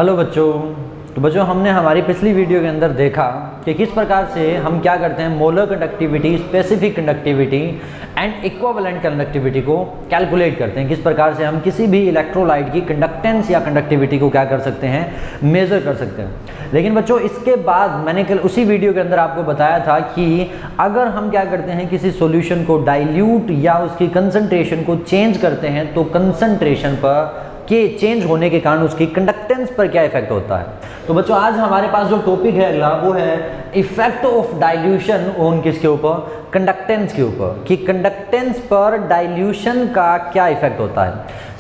Hello बच्चों। तो बच्चों हमने हमारी पिछली वीडियो के अंदर देखा कि किस प्रकार से हम क्या करते हैं molar conductivity, specific conductivity and equivalent conductivity को कैलकुलेट करते हैं। किस प्रकार से हम किसी भी इलेक्ट्रोलाइट की कंडक्टेंस या कंडक्टिविटी को क्या कर सकते हैं, मेजर कर सकते हैं। लेकिन बच्चों इसके बाद मैंने कल उसी वीडियो के अंदर आपको बताया था कि अगर हम क्या करते हैं किसी सॉल्यूशन को डाइल्यूट या उसकी कंसंट्रेशन को चेंज करते हैं तो कंसंट्रेशन पर के चेंज होने के कारण उसकी कंडक्टेंस पर क्या इफेक्ट होता है। तो बच्चों आज हमारे पास जो टॉपिक है अगला वो है इफेक्ट ऑफ डाइल्यूशन ऑन किसके ऊपर, कंडक्टेंस के ऊपर, कि कंडक्टेंस पर डाइल्यूशन का क्या इफेक्ट होता है।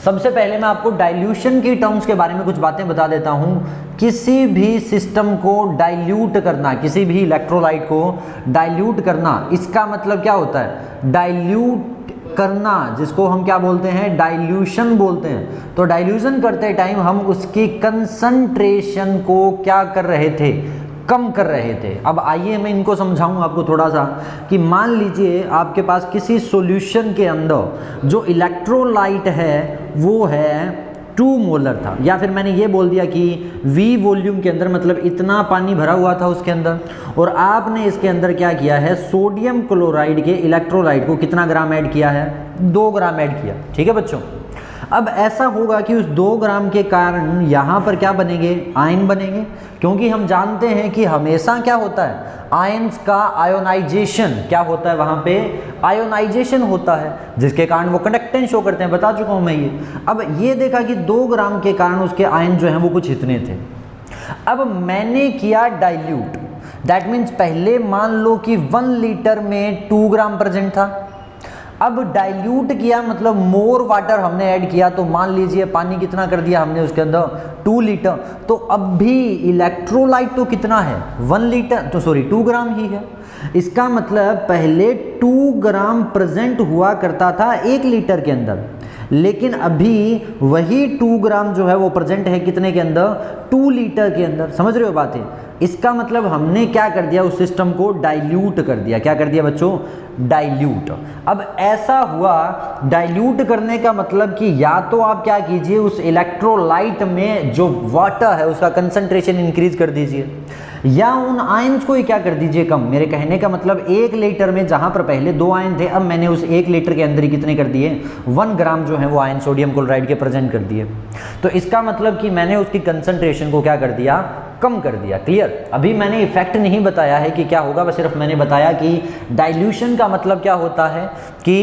सबसे पहले मैं आपको डाइल्यूशन की टर्म्स के बारे में कुछ बातें बता देता हूं। किसी भी सिस्टम को डाइल्यूट करना, किसी भी इलेक्ट्रोलाइट को डाइल्यूट करना, इसका मतलब क्या होता है, डाइल्यूट करना, जिसको हम क्या बोलते हैं, डाइल्यूशन बोलते हैं। तो डाइल्यूशन करते टाइम हम उसकी कंसंट्रेशन को क्या कर रहे थे, कम कर रहे थे। अब आइए मैं इनको समझाऊं आपको थोड़ा सा कि मान लीजिए आपके पास किसी सॉल्यूशन के अंदर जो इलेक्ट्रोलाइट है वो है 2 मोलर था, या फिर मैंने ये बोल दिया कि V वॉल्यूम के अंदर, मतलब इतना पानी भरा हुआ था उसके अंदर, और आपने इसके अंदर क्या किया है, सोडियम क्लोराइड के इलेक्ट्रोलाइट को कितना ग्राम ऐड किया है, 2 ग्राम ऐड किया। ठीक है बच्चों। अब ऐसा होगा कि उस 2 ग्राम के कारण यहाँ पर क्या बनेंगे, आयन बनेंगे, क्योंकि हम जानते हैं कि हमेशा क्या होता है, आयंस का आयोनाइजेशन क्या होता है, वहाँ पे आयोनाइजेशन होता है, जिसके कारण वो कंडक्टेंस शो करते हैं। बता चुका हूँ मैं ये। अब ये देखा कि 2 ग्राम के कारण उसके आयन जो हैं वो कुछ इतने थे। अब मैंने किया डाइल्यूट, दैट मीन्स पहले मान लो कि 1 लीटर में 2 ग्राम प्रेजेंट था। अब डाइल्यूट किया मतलब मोर वाटर हमने ऐड किया, तो मान लीजिए पानी कितना कर दिया हमने उसके अंदर, 2 लीटर। तो अब भी इलेक्ट्रोलाइट तो कितना है, 1 लीटर, तो सॉरी 2 ग्राम ही है। इसका मतलब पहले 2 ग्राम प्रेजेंट हुआ करता था 1 लीटर के अंदर, लेकिन अभी वही 2 ग्राम जो है वो प्रेजेंट है कितने के अंदर, 2 लीटर के अंदर। समझ रहे हो बातें। इसका मतलब हमने क्या कर दिया, उस सिस्टम को डाइल्यूट कर दिया। क्या कर दिया बच्चों, डाइल्यूट। अब ऐसा हुआ डाइल्यूट करने का मतलब कि या तो आप क्या कीजिए, उस इलेक्ट्रोलाइट में जो वाटर है उसका कंसंट्रेशन इंक्रीज कर दीजिए, या उन आयंस को ही क्या कर दीजिए, कम। मेरे कहने का मतलब 1 लीटर में जहां पर पहले 2 आयन थे, अब मैंने उस 1 लीटर के अंदर ही कितने कर दिए, 1 ग्राम जो है वो आयन सोडियम क्लोराइड के प्रेजेंट कर दिए। तो इसका मतलब कि मैंने उसकी कंसंट्रेशन को क्या कर दिया, कम कर दिया। क्लियर। अभी मैंने इफेक्ट नहीं बताया है कि क्या होगा, बस सिर्फ मैंने बताया कि डाइल्यूशन का मतलब क्या होता है कि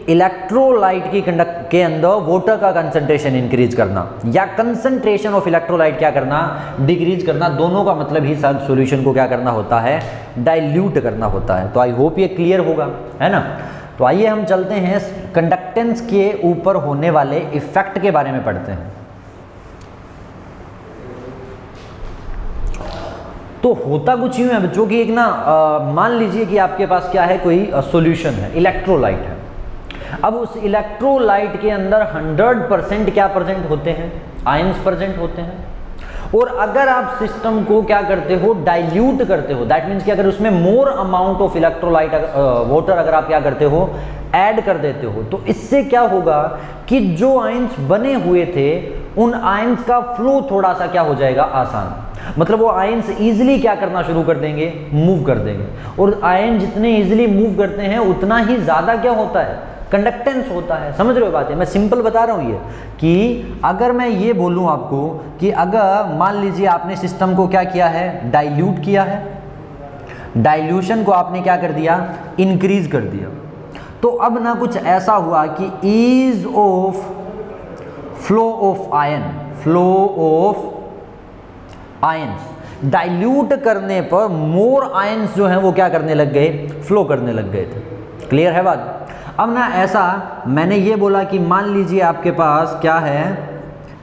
इलेक्ट्रोलाइट की कंडक्ट के अंदर वाटर का कंसंट्रेशन इंक्रीज करना, या कंसंट्रेशन ऑफ इलेक्ट्रोलाइट क्या करना, डिक्रीज करना। दोनों का मतलब ही सब सॉल्यूशन को क्या करना होता है, डाइल्यूट करना होता है। तो आई होप ये क्लियर होगा, है ना। तो आइए हम चलते हैं कंडक्टेंस के ऊपर होने वाले इफेक्ट के बारे में पढ़ते हैं। तो होता कुछ यूं है बच्चों कि एक ना मान लीजिए कि आपके पास क्या है, कोई सॉल्यूशन है, इलेक्ट्रोलाइट है। अब उस इलेक्ट्रोलाइट के अंदर 100% क्या प्रेजेंट होते हैं, आयंस प्रेजेंट होते हैं। और अगर आप सिस्टम को क्या करते हो, डाइल्यूट करते हो, दैट मीन्स कि अगर उसमें more amount of electrolyte water अगर आप क्या करते हो, ऐड कर देते हो, तो इससे क्या होगा कि जो आयंस बने हुए थे उन आयंस का फ्लो थोड़ा सा क्या हो जाएगा, आसान। मतलब वो आयंस इजीली क्या करना शुरू कर देंगे, मूव कर देंगे। और आयन जितने इजीली मूव करते हैं उतना ही ज्यादा क्या होता है, कंडक्टेंस होता है। समझ रहे हो बात है। मैं सिंपल बता रहा हूं ये कि अगर मैं ये बोलूं आपको कि अगर मान लीजिए आपने सिस्टम को क्या किया है, डाइल्यूट किया है, डाइल्यूशन को आपने क्या कर दिया, इंक्रीज कर दिया, तो अब ना कुछ ऐसा हुआ कि ease of flow of ion, flow of ions, dilute करने पर मोर आयंस जो हैं वो क्या करने लग गए, फ्लो करने लग गए थे। क्लियर है बात। अब ना ऐसा मैंने ये बोला कि मान लीजिए आपके पास क्या है,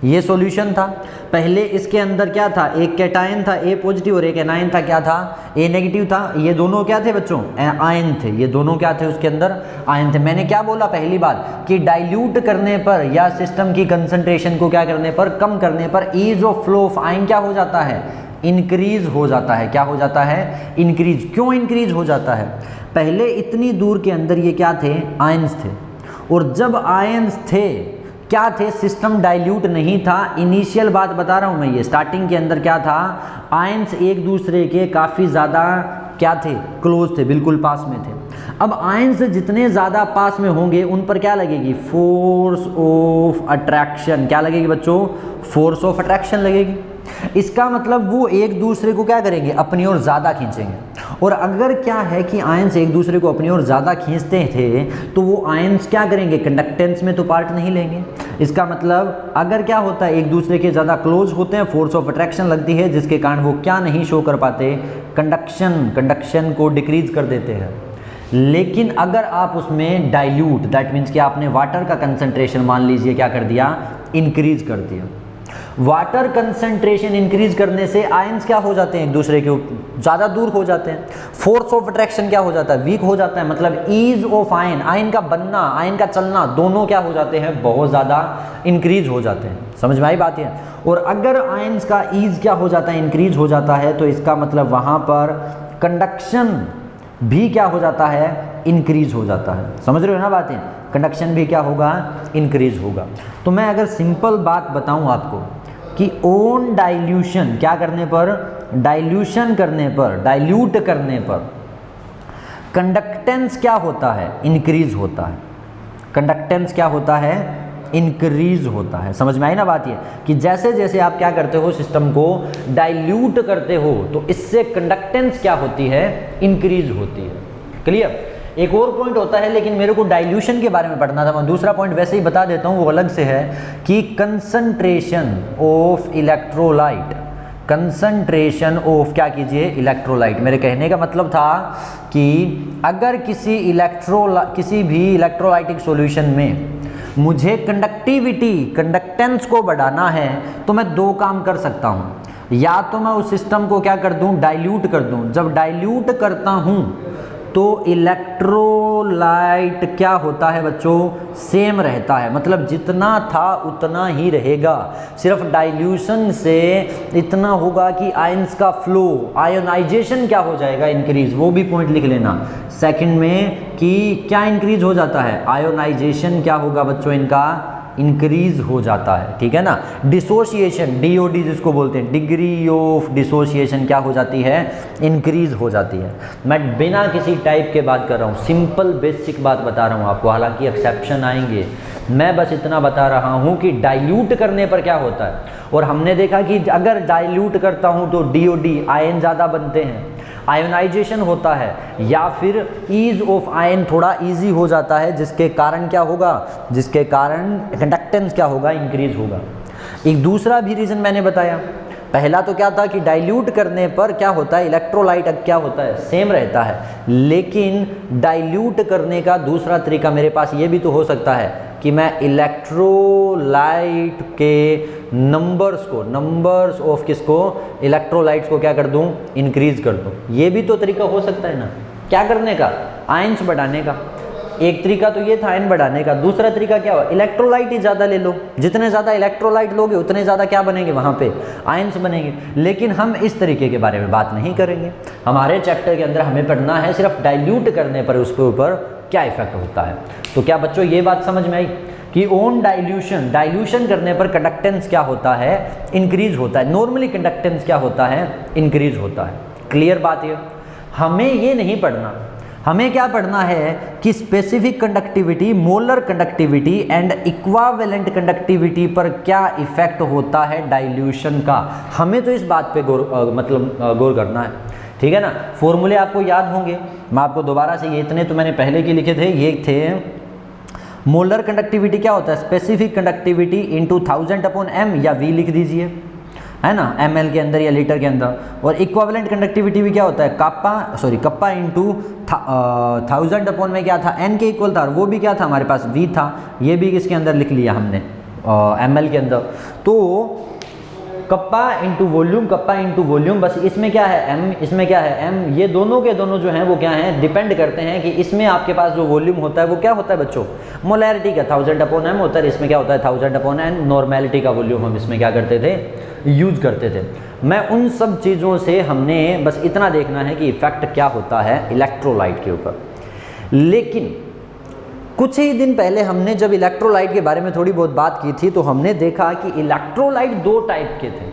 ये सॉल्यूशन था, पहले इसके अंदर क्या था, एक कैटायन था ए पॉजिटिव और एक एनायन था, क्या था, ए नेगेटिव था। ये दोनों क्या थे बच्चों, आयन थे। ये दोनों क्या थे, उसके अंदर आयन थे। मैंने क्या बोला पहली बात कि डाइल्यूट करने पर या सिस्टम की कंसंट्रेशन को क्या करने पर, कम करने पर, ease of flow of ion क्या हो जाता है, इंक्रीज हो जाता है। क्या हो जाता है, इंक्रीज। क्यों इंक्रीज हो जाता है, पहले इतनी दूर के अंदर ये क्या थे, आयंस थे, और जब आयंस थे क्या थे, सिस्टम डाइल्यूट नहीं था। इनिशियल बात बता रहा हूँ मैं, ये स्टार्टिंग के अंदर क्या था, आयंस एक दूसरे के काफ़ी ज़्यादा क्या थे, क्लोज थे, बिल्कुल पास में थे। अब आयंस जितने ज़्यादा पास में होंगे उन पर क्या लगेगी, फोर्स ऑफ अट्रैक्शन। क्या लगेगी बच्चों, फोर्स ऑफ अट्रैक्शन लगेगी। इसका मतलब वो एक दूसरे को क्या करेंगे, अपनी ओर ज़्यादा खींचेंगे। और अगर क्या है कि आयंस एक दूसरे को अपनी ओर ज़्यादा खींचते थे तो वो आयंस क्या करेंगे, कंडक्टेंस में तो पार्ट नहीं लेंगे। इसका मतलब अगर क्या होता है, एक दूसरे के ज़्यादा क्लोज होते हैं, फोर्स ऑफ अट्रैक्शन लगती है, जिसके कारण वो क्या नहीं शो कर पाते, कंडक्शन को डिक्रीज कर देते हैं। लेकिन अगर आप उसमें डाइल्यूट, दैट मीन्स कि आपने वाटर का कंसंट्रेशन मान लीजिए क्या कर दिया, इंक्रीज कर दिया। वाटर कंसंट्रेशन इंक्रीज करने से आयंस क्या हो जाते हैं, एक दूसरे के ज़्यादा दूर हो जाते हैं। फोर्स ऑफ अट्रैक्शन क्या हो जाता है, वीक हो जाता है। मतलब ईज ऑफ आयन, आयन का बनना, आयन का चलना, दोनों क्या हो जाते हैं, बहुत ज़्यादा इंक्रीज हो जाते हैं। समझ में आई बात है। और अगर आयंस का ईज क्या हो जाता है, इंक्रीज हो जाता है, तो इसका मतलब वहाँ पर कंडक्शन भी क्या हो जाता है, इंक्रीज हो जाता है। समझ रहे हो ना बातें, कंडक्शन भी क्या होगा, इंक्रीज होगा। तो मैं अगर सिंपल बात बताऊं आपको कि ऑन डाइल्यूशन, क्या करने पर, डाइल्यूशन करने पर, डाइल्यूट करने पर कंडक्टेंस क्या होता है, इंक्रीज होता है। कंडक्टेंस क्या होता है, इंक्रीज होता है। समझ में आई ना बात ये, कि जैसे जैसे आप क्या करते हो, सिस्टम को डाइल्यूट करते हो तो इससे कंडक्टेंस क्या होती है, इंक्रीज होती है। क्लियर। एक और पॉइंट होता है, लेकिन मेरे को डाइल्यूशन के बारे में पढ़ना था, मैं दूसरा पॉइंट वैसे ही बता देता हूँ, वो अलग से है कि concentration of electrolyte, concentration of क्या कीजिए, इलेक्ट्रोलाइट। मेरे कहने का मतलब था कि अगर किसी भी इलेक्ट्रोलाइटिक सॉल्यूशन में मुझे कंडक्टेंस को बढ़ाना है तो मैं दो काम कर सकता हूँ, या तो मैं उस सिस्टम को क्या कर दूँ, डाइल्यूट कर दूँ। जब डाइल्यूट करता हूँ तो इलेक्ट्रोलाइट क्या होता है बच्चों, सेम रहता है। मतलब जितना था उतना ही रहेगा, सिर्फ डाइल्यूशन से इतना होगा कि आयंस का फ्लो, आयोनाइजेशन क्या हो जाएगा, इंक्रीज। वो भी पॉइंट लिख लेना सेकंड में कि क्या इंक्रीज हो जाता है, आयोनाइजेशन क्या होगा बच्चों, इनका इंक्रीज हो जाता है। ठीक है ना। डिसोसिएशन, डीओडी जिसको बोलते हैं, डिग्री ऑफ डिसोसिएशन क्या हो जाती है, इंक्रीज हो जाती है। मैं बिना किसी टाइप के बात कर रहा हूँ, सिंपल बेसिक बात बता रहा हूँ आपको, हालांकि एक्सेप्शन आएंगे। मैं बस इतना बता रहा हूँ कि डाइल्यूट करने पर क्या होता है। और हमने देखा कि अगर डाइल्यूट करता हूँ तो डीओडी, आयन ज़्यादा बनते हैं, आयोनाइजेशन होता है, या फिर ईज ऑफ आयन थोड़ा इजी हो जाता है, जिसके कारण क्या होगा, जिसके कारण कंडक्टेंस क्या होगा, इंक्रीज होगा। एक दूसरा भी रीज़न मैंने बताया, पहला तो क्या था कि डाइल्यूट करने पर क्या होता है, इलेक्ट्रोलाइट क्या होता है, सेम रहता है। लेकिन डाइल्यूट करने का दूसरा तरीका मेरे पास ये भी तो हो सकता है कि मैं इलेक्ट्रोलाइट के नंबर्स ऑफ किसको, इलेक्ट्रोलाइट्स को क्या कर दूं, इंक्रीज कर दूं। ये भी तो तरीका हो सकता है ना, क्या करने का, आयंस बढ़ाने का। एक तरीका तो ये था आयन बढ़ाने का, दूसरा तरीका क्या हुआ, इलेक्ट्रोलाइट ही ज़्यादा ले लो। जितने ज़्यादा इलेक्ट्रोलाइट लोगे उतने ज़्यादा क्या बनेंगे, वहाँ पे आयंस बनेंगे। लेकिन हम इस तरीके के बारे में बात नहीं करेंगे। हमारे चैप्टर के अंदर हमें पढ़ना है सिर्फ डाइल्यूट करने पर उसके ऊपर क्या इफेक्ट होता है। तो क्या बच्चों ये बात समझ में आई कि ऑन डाइल्यूशन करने पर कंडक्टेंस क्या होता है, इंक्रीज होता है। नॉर्मली कंडक्टेंस क्या होता है, इंक्रीज होता है। क्लियर बात ये। हमें ये नहीं पढ़ना, हमें क्या पढ़ना है कि specific conductivity, molar conductivity and equivalent conductivity पर क्या इफेक्ट होता है डाइल्यूशन का। हमें तो इस बात पे गौर करना है। ठीक है ना। फॉर्मूले आपको याद होंगे, मैं आपको दोबारा से, ये इतने तो मैंने पहले के लिखे थे, ये थे मोलर कंडक्टिविटी क्या होता है, स्पेसिफिक कंडक्टिविटी इनटू 1000/m या V लिख दीजिए, है ना, ml के अंदर या लीटर के अंदर। और इक्विवेलेंट कंडक्टिविटी भी क्या होता है, कप्पा इनटू 1000 में क्या था, n के इक्वल था, और वो भी क्या था हमारे पास, V था। ये भी किसके अंदर लिख लिया हमने, ml के अंदर। तो कप्पा इंटू वॉल्यूम, बस इसमें क्या है m, इसमें क्या है m। ये दोनों के दोनों जो हैं वो क्या हैं, डिपेंड करते हैं कि इसमें आपके पास जो वॉल्यूम होता है वो क्या होता है बच्चों, मोलैरिटी का 1000/m होता है, इसमें क्या होता है 1000/n। नॉर्मेलिटी का वॉल्यूम हम इसमें क्या करते थे, यूज करते थे। मैं उन सब चीज़ों से हमने बस इतना देखना है कि इफेक्ट क्या होता है इलेक्ट्रोलाइट के ऊपर। लेकिन कुछ ही दिन पहले हमने जब इलेक्ट्रोलाइट के बारे में थोड़ी बहुत बात की थी तो हमने देखा कि इलेक्ट्रोलाइट दो टाइप के थे,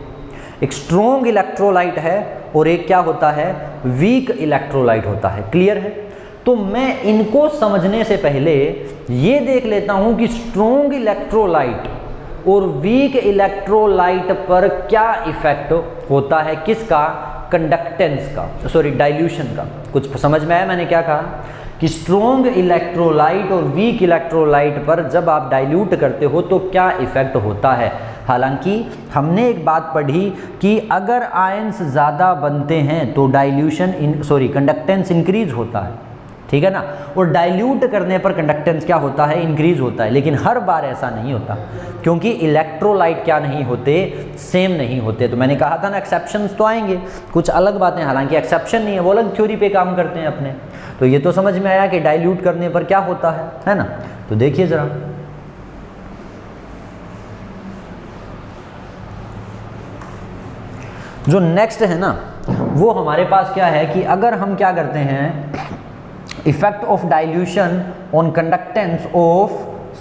एक स्ट्रॉन्ग इलेक्ट्रोलाइट है और एक क्या होता है, वीक इलेक्ट्रोलाइट होता है। क्लियर है? तो मैं इनको समझने से पहले ये देख लेता हूं कि स्ट्रॉन्ग इलेक्ट्रोलाइट और वीक इलेक्ट्रोलाइट पर क्या इफेक्ट होता है, किसका, कंडक्टेंस का, सॉरी डाइल्यूशन का। कुछ समझ में आया मैंने क्या कहा कि स्ट्रॉन्ग इलेक्ट्रोलाइट और वीक इलेक्ट्रोलाइट पर जब आप डाइल्यूट करते हो तो क्या इफेक्ट होता है। हालांकि हमने एक बात पढ़ी कि अगर आयंस ज़्यादा बनते हैं तो कंडक्टेंस इंक्रीज होता है, ठीक है ना, और डाइल्यूट करने पर कंडक्टेंस क्या होता है, इंक्रीज होता है। लेकिन हर बार ऐसा नहीं होता क्योंकि इलेक्ट्रोलाइट क्या नहीं होते, सेम नहीं होते। तो मैंने कहा था ना एक्सेप्शंस तो आएंगे, कुछ अलग बातें, हालांकि एक्सेप्शन नहीं है, वो अलग थ्योरी पे काम करते हैं अपने। तो ये तो समझ में आया कि डाइल्यूट करने पर क्या होता है ना। तो देखिए जरा, जो नेक्स्ट है ना वो हमारे पास क्या है कि अगर हम क्या करते हैं, effect of dilution on conductance of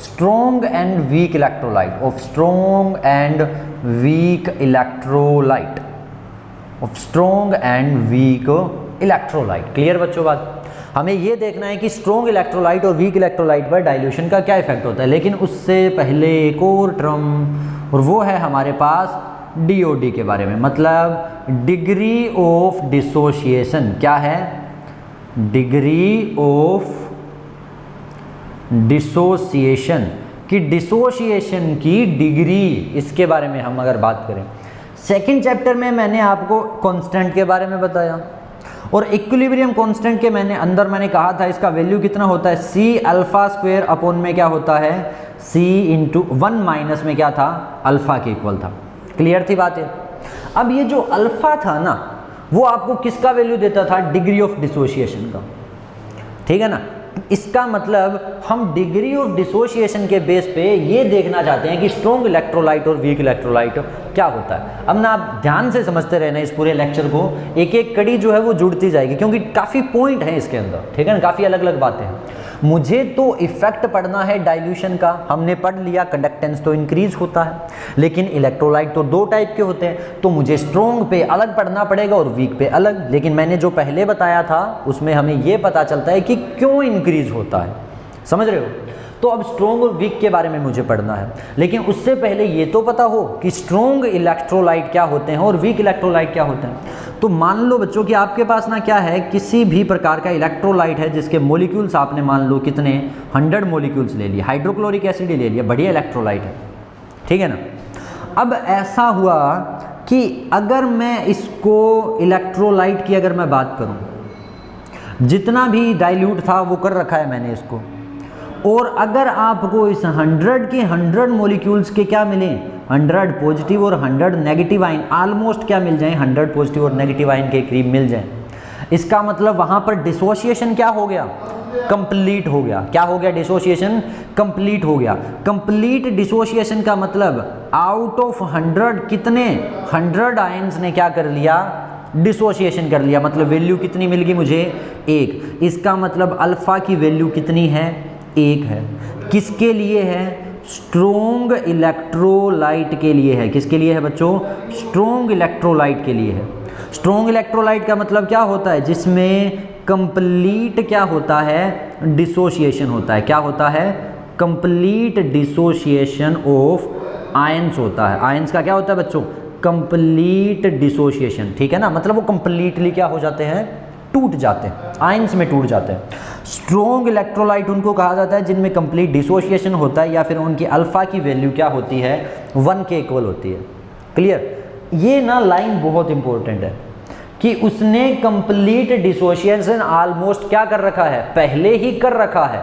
strong and weak electrolyte, of strong and weak electrolyte, of strong and weak electrolyte. Clear बच्चों बात? हमें ये देखना है कि स्ट्रॉन्ग इलेक्ट्रोलाइट और वीक इलेक्ट्रोलाइट पर डाइल्यूशन का क्या इफेक्ट होता है। लेकिन उससे पहले एक और टर्म, और वो है हमारे पास DOD के बारे में, मतलब डिग्री ऑफ डिसोशिएशन। क्या है? डिग्री ऑफ डिसोसिएशन, कि डिसोशिएशन की डिग्री, इसके बारे में हम अगर बात करें। सेकंड चैप्टर में मैंने आपको कांस्टेंट के बारे में बताया और इक्विलिब्रियम कांस्टेंट के मैंने कहा था इसका वैल्यू कितना होता है, C अल्फा स्क्वायर अपॉन में क्या होता है, C इंटू 1 माइनस में क्या था, अल्फा के इक्वल था। क्लियर थी बात है? अब ये जो अल्फा था ना वो आपको किसका वैल्यू देता था, डिग्री ऑफ डिसोशिएशन का, ठीक है ना। इसका मतलब हम डिग्री ऑफ डिसोशिएशन के बेस पे ये देखना चाहते हैं कि स्ट्रॉन्ग इलेक्ट्रोलाइट और वीक इलेक्ट्रोलाइट क्या होता है। अब ना आप ध्यान से समझते रहना इस पूरे लेक्चर को, एक एक कड़ी जो है वो जुड़ती जाएगी क्योंकि काफ़ी पॉइंट है इसके अंदर, ठीक है ना, काफ़ी अलग अलग बातें हैं। मुझे तो इफेक्ट पढ़ना है डाइल्यूशन का, हमने पढ़ लिया कंडक्टेंस तो इंक्रीज होता है, लेकिन इलेक्ट्रोलाइट तो दो टाइप के होते हैं, तो मुझे स्ट्रॉन्ग पे अलग पढ़ना पड़ेगा और वीक पे अलग। लेकिन मैंने जो पहले बताया था उसमें हमें ये पता चलता है कि क्यों इंक्रीज होता है, समझ रहे हो। तो अब स्ट्रॉन्ग और वीक के बारे में मुझे पढ़ना है, लेकिन उससे पहले ये तो पता हो कि स्ट्रॉन्ग इलेक्ट्रोलाइट क्या होते हैं और वीक इलेक्ट्रोलाइट क्या होते हैं। तो मान लो बच्चों कि आपके पास ना क्या है, किसी भी प्रकार का इलेक्ट्रोलाइट है जिसके मोलिक्यूल्स आपने मान लो कितने 100 मोलिक्यूल्स ले लिए, हाइड्रोक्लोरिक एसिड ही ले लिया, बढ़िया इलेक्ट्रोलाइट है, ठीक है ना। अब ऐसा हुआ कि अगर मैं इसको इलेक्ट्रोलाइट की अगर मैं बात करूं, जितना भी डाइल्यूट था वो कर रखा है मैंने इसको, और अगर आपको इस 100 के 100 मॉलिक्यूल्स के क्या मिले, 100 पॉजिटिव और 100 नेगेटिव आयन, ऑलमोस्ट क्या मिल जाए, 100 पॉजिटिव और नेगेटिव आयन के करीब मिल जाए, इसका मतलब वहां पर डिसोशिएशन क्या हो गया, कंप्लीट हो गया। क्या हो गया, डिसोशिएशन कंप्लीट हो गया। कंप्लीट डिसोशिएशन का मतलब आउट ऑफ 100 कितने 100 आयंस ने क्या कर लिया, डिसोशिएशन कर लिया। मतलब वैल्यू कितनी मिल गई मुझे, 1। इसका मतलब अल्फा की वैल्यू कितनी है, 1 है। किसके लिए है, स्ट्रॉन्ग इलेक्ट्रोलाइट के लिए है। किसके लिए है बच्चों, स्ट्रॉन्ग इलेक्ट्रोलाइट के लिए है। स्ट्रॉन्ग इलेक्ट्रोलाइट का मतलब क्या होता है, जिसमें कंप्लीट क्या होता है, डिसोशिएशन होता है। क्या होता है, कंप्लीट डिसोशिएशन ऑफ आयंस होता है। आयंस का क्या होता है बच्चों, कंप्लीट डिसोशिएशन, ठीक है ना। मतलब वो कंप्लीटली क्या हो जाते हैं, टूट जाते हैं, आयंस में टूट जाते हैं। स्ट्रॉन्ग इलेक्ट्रोलाइट उनको कहा जाता है जिनमें कंप्लीट डिसोशिएशन होता है, या फिर उनकी अल्फा की वैल्यू क्या होती है, 1 के इक्वल होती है। क्लियर। ये ना लाइन बहुत इंपॉर्टेंट है कि उसने कंप्लीट डिसोशिएशन ऑलमोस्ट क्या कर रखा है, पहले ही कर रखा है।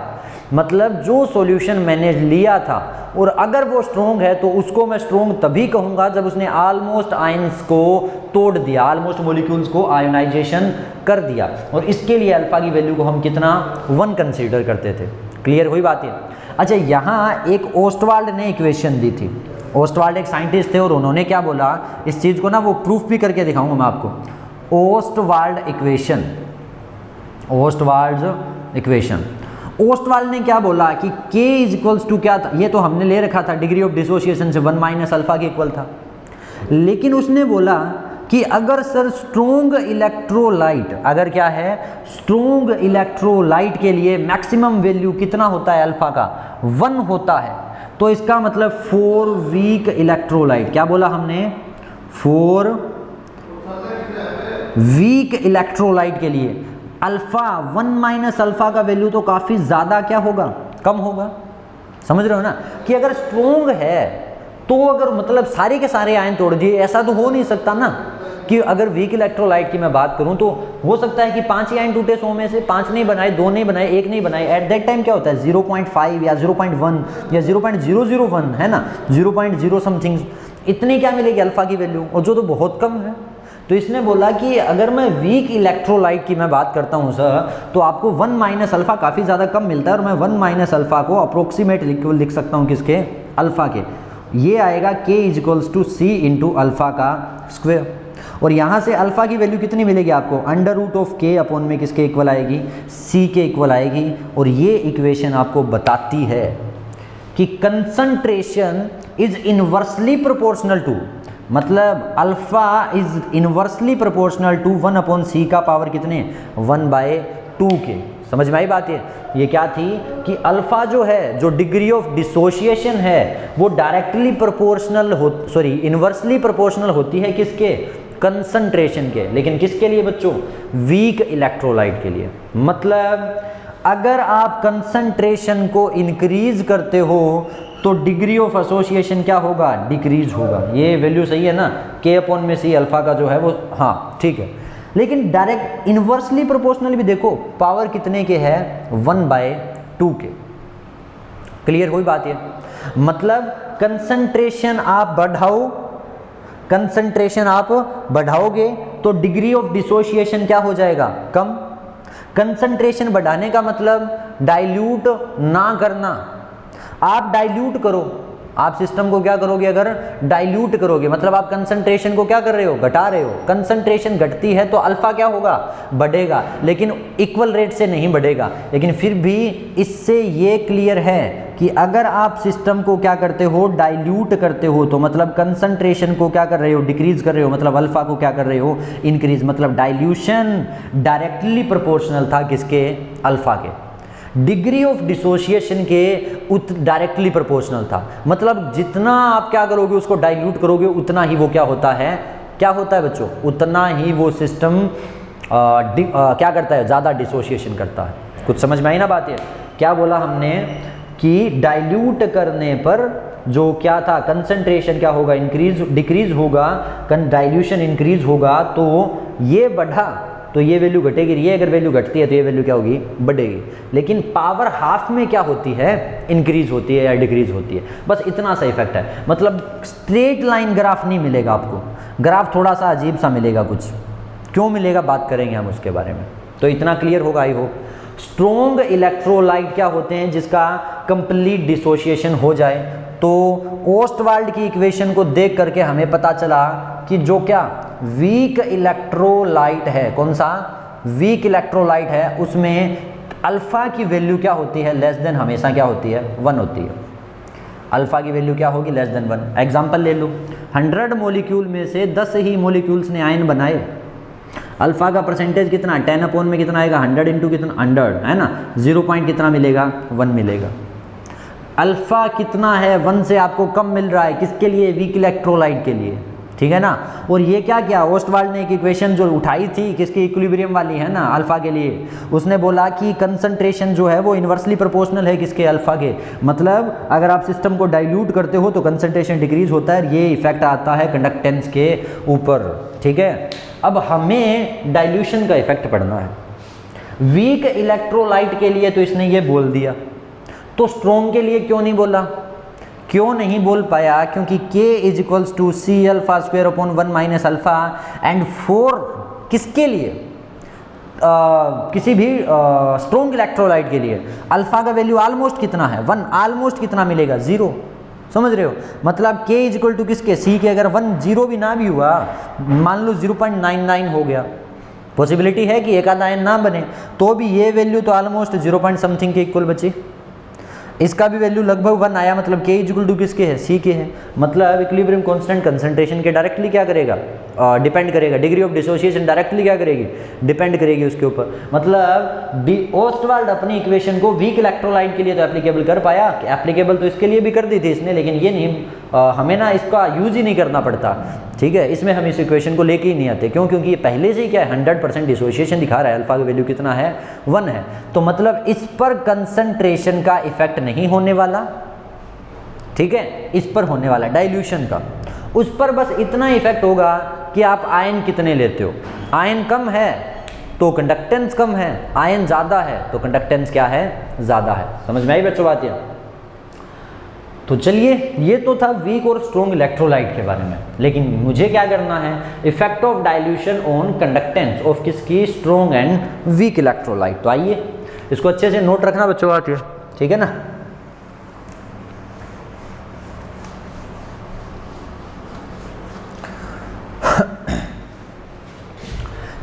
मतलब जो सॉल्यूशन मैंने लिया था, और अगर वो स्ट्रॉन्ग है तो उसको मैं स्ट्रॉन्ग तभी कहूंगा जब उसने ऑलमोस्ट आयंस को तोड़ दिया, ऑलमोस्ट मॉलिक्यूल्स को आयोनाइजेशन कर दिया। और इसके लिए अल्फा की वैल्यू को हम कितना, 1 कंसीडर करते थे। क्लियर हुई बात है। अच्छा, यहाँ एक ओस्टवाल्ड ने इक्वेशन दी थी। ओस्टवाल्ड एक साइंटिस्ट थे और उन्होंने क्या बोला, इस चीज़ को ना वो प्रूफ भी करके दिखाऊंगा मैं आपको। Ostwald equation, Ostwald equation. Ostwald ने क्या बोला कि K इज इक्वल्स टू क्या था, ये तो हमने ले रखा था डिग्री ऑफ डिसोसिएशन से 1 माइनस अल्फा के इक्वल था, लेकिन उसने बोला कि अगर सर स्ट्रोंग इलेक्ट्रोलाइट, अगर क्या है स्ट्रोंग इलेक्ट्रोलाइट के लिए मैक्सिमम वैल्यू कितना होता है अल्फा का 1 होता है, तो इसका मतलब 4 वीक इलेक्ट्रोलाइट, क्या बोला हमने 4 वीक इलेक्ट्रोलाइट के लिए अल्फा 1 माइनस अल्फा का वैल्यू तो काफी ज्यादा क्या होगा, कम होगा। समझ रहे हो ना कि अगर स्ट्रोंग है तो अगर मतलब सारे के सारे आयन तोड़ दिए, ऐसा तो हो नहीं सकता ना कि अगर वीक इलेक्ट्रोलाइट की मैं बात करूं तो हो सकता है कि 5 ही आयन टूटे 100 में से 5 नहीं बनाए, 2 नहीं बनाए, 1 नहीं बनाए, एट दैट टाइम क्या होता है 0.5 या 0.1 या 0.001 है ना, 0.0 समथिंग, इतनी क्या मिलेगी अल्फा की वैल्यू, और जो तो बहुत कम है। तो इसने बोला कि अगर मैं वीक इलेक्ट्रोलाइट की मैं बात करता हूं सर, तो आपको 1 माइनस अल्फा काफ़ी ज़्यादा कम मिलता है, और मैं 1 माइनस अल्फा को अप्रोक्सीमेट लिख सकता हूं किसके, अल्फा के, ये आएगा K is equals to C into alpha का स्क्वायर, और यहाँ से अल्फा की वैल्यू कितनी मिलेगी आपको, under root of K upon में किसके इक्वल आएगी, C के इक्वल आएगी। और ये इक्वेशन आपको बताती है कि concentration is inversely proportional to, मतलब alpha is inversely proportional to 1 upon C का पावर कितने 1/2 के। समझ में आई बात ये क्या थी कि अल्फा जो है, जो डिग्री ऑफ डिसोसिएशन है वो डायरेक्टली प्रोपोर्शनल हो, सॉरी इनवर्सली प्रोपोर्शनल होती है किसके, कंसंट्रेशन के, लेकिन किसके लिए बच्चों, वीक इलेक्ट्रोलाइट के लिए। मतलब अगर आप कंसंट्रेशन को इंक्रीज करते हो तो डिग्री ऑफ एसोसिएशन क्या होगा, डिक्रीज होगा। ये वैल्यू सही है ना, K अपॉन में C अल्फा का जो है वो, हाँ ठीक है। लेकिन डायरेक्ट इनवर्सली प्रोपोर्शनल भी देखो, पावर कितने के है 1/2 के। क्लियर हुई बात ये, मतलब कंसंट्रेशन आप बढ़ाओ, कंसंट्रेशन आप बढ़ाओगे तो डिग्री ऑफ डिसोसिएशन क्या हो जाएगा, कम। कंसंट्रेशन बढ़ाने का मतलब डाइल्यूट ना करना, आप डाइल्यूट करो, आप सिस्टम को क्या करोगे, अगर डाइल्यूट करोगे मतलब आप कंसंट्रेशन को क्या कर रहे हो, घटा रहे हो। कंसंट्रेशन घटती है तो अल्फा क्या होगा, बढ़ेगा, लेकिन इक्वल रेट से नहीं बढ़ेगा। लेकिन फिर भी इससे ये क्लियर है कि अगर आप सिस्टम को क्या करते हो, डाइल्यूट करते हो, तो मतलब कंसंट्रेशन को क्या कर रहे हो, डिक्रीज कर रहे हो, मतलब अल्फा को क्या कर रहे हो, इंक्रीज। मतलब डाइल्यूशन डायरेक्टली प्रोपोर्शनल था किसके, अल्फा के। डिग्री ऑफ डिसोसिएशन के डायरेक्टली प्रोपोर्शनल था, मतलब जितना आप क्या करोगे उसको डाइल्यूट करोगे उतना ही वो क्या होता है, क्या होता है बच्चों, उतना ही वो सिस्टम क्या करता है, ज़्यादा डिसोसिएशन करता है। कुछ समझ में आई ना बात ये, क्या बोला हमने कि डाइल्यूट करने पर जो क्या था, कंसंट्रेशन क्या होगा, इंक्रीज डिक्रीज होगा, डाइल्यूशन इंक्रीज होगा तो ये बढ़ा तो ये वैल्यू घटेगी, ये अगर वैल्यू घटती है तो ये वैल्यू क्या होगी, बढ़ेगी। लेकिन पावर हाफ में क्या होती है, इंक्रीज होती है या डिक्रीज होती है, बस इतना सा इफेक्ट है। मतलब स्ट्रेट लाइन ग्राफ नहीं मिलेगा आपको, ग्राफ थोड़ा सा अजीब सा मिलेगा। कुछ क्यों मिलेगा, बात करेंगे हम उसके बारे में। तो इतना क्लियर होगा आई होप। स्ट्रोंग इलेक्ट्रोलाइट क्या होते हैं, जिसका कंप्लीट डिसोसिएशन हो जाए। तो ओस्टवाल्ड की इक्वेशन को देख करके हमें पता चला कि जो क्या वीक इलेक्ट्रोलाइट है, कौन सा वीक इलेक्ट्रोलाइट है, उसमें अल्फा की वैल्यू क्या होती है, लेस देन हमेशा क्या होती है, 1 होती है। अल्फा की वैल्यू क्या होगी, लेस देन 1। एग्जांपल ले लो, 100 मॉलिक्यूल में से 10 ही मॉलिक्यूल्स ने आयन बनाए, अल्फा का परसेंटेज कितना, 10 अपॉन में कितना आएगा, 100 इंटू कितना 100 है ना, 0 पॉइंट कितना मिलेगा, 1 मिलेगा। अल्फा कितना है, 1 से आपको कम मिल रहा है, किसके लिए, वीक इलेक्ट्रोलाइट के लिए, ठीक है ना। और ये क्या किया, ओस्टवाल्ड ने एक इक्वेशन जो उठाई थी किसकी, इक्विलिब्रियम वाली है ना, अल्फा के लिए। उसने बोला कि कंसंट्रेशन जो है वो इनवर्सली प्रोपोर्शनल है किसके, अल्फा के। मतलब अगर आप सिस्टम को डाइल्यूट करते हो तो कंसंट्रेशन डिक्रीज होता है, ये इफेक्ट आता है कंडक्टेंस के ऊपर, ठीक है। अब हमें डाइल्यूशन का इफेक्ट पढ़ना है। वीक इलेक्ट्रोलाइट के लिए तो इसने ये बोल दिया, तो स्ट्रॉन्ग के लिए क्यों नहीं बोला, क्यों नहीं बोल पाया, क्योंकि K is equals to C alpha square upon 1 minus alpha and 4 किसके लिए, किसी भी स्ट्रॉन्ग इलेक्ट्रोलाइट के लिए अल्फा का वैल्यू ऑलमोस्ट कितना है, 1, ऑलमोस्ट कितना मिलेगा, 0। समझ रहे हो, मतलब K इज इक्वल टू किसके, C के। अगर 1 0 भी ना भी हुआ, मान लो 0.99 हो गया, पॉसिबिलिटी है कि एक आधा आयन ना बने, तो भी ये वैल्यू तो ऑलमोस्ट 0 पॉइंट समथिंग के इक्वल बची। इसका भी वैल्यू लगभग 1 आया, मतलब K इक्वल टू किसके है, C के है। मतलब इक्विलिब्रियम कांस्टेंट कंसंट्रेशन के डायरेक्टली क्या करेगा, डिपेंड करेगा। डिग्री ऑफ डिसोसिएशन डायरेक्टली क्या करेगी, डिपेंड करेगी उसके ऊपर। मतलब ओस्टवाल्ड अपनी इक्वेशन को वीक इलेक्ट्रोलाइट के लिए तो एप्लीकेबल कर पाया, एप्लीकेबल तो इसके लिए भी कर दी थी इसने, लेकिन ये नहीं, हमें ना इसका यूज ही नहीं करना पड़ता, ठीक है। इसमें हम इस इक्वेशन को लेके ही नहीं आते, क्यों, क्योंकि ये पहले से ही क्या है 100% डिसोसिएशन दिखा रहा है, अल्फा का वैल्यू कितना है 1 है। तो मतलब इस पर कंसंट्रेशन का इफेक्ट नहीं होने वाला, ठीक है, इस पर होने वाला डाइल्यूशन का, उस पर बस इतना इफेक्ट होगा कि आप आयन कितने लेते हो। आयन कम है तो कंडक्टेंस कम है, आयन ज़्यादा है तो कंडक्टेंस क्या है, ज़्यादा है। समझ में आई बच्चों बात ये? तो चलिए, ये तो था वीक और स्ट्रॉन्ग इलेक्ट्रोलाइट के बारे में, लेकिन मुझे क्या करना है, effect of dilution on conductance of किसकी, स्ट्रॉन्ग एंड वीक इलेक्ट्रोलाइट। तो आइए इसको अच्छे से नोट रखना बच्चों बात ये, ठीक है ना।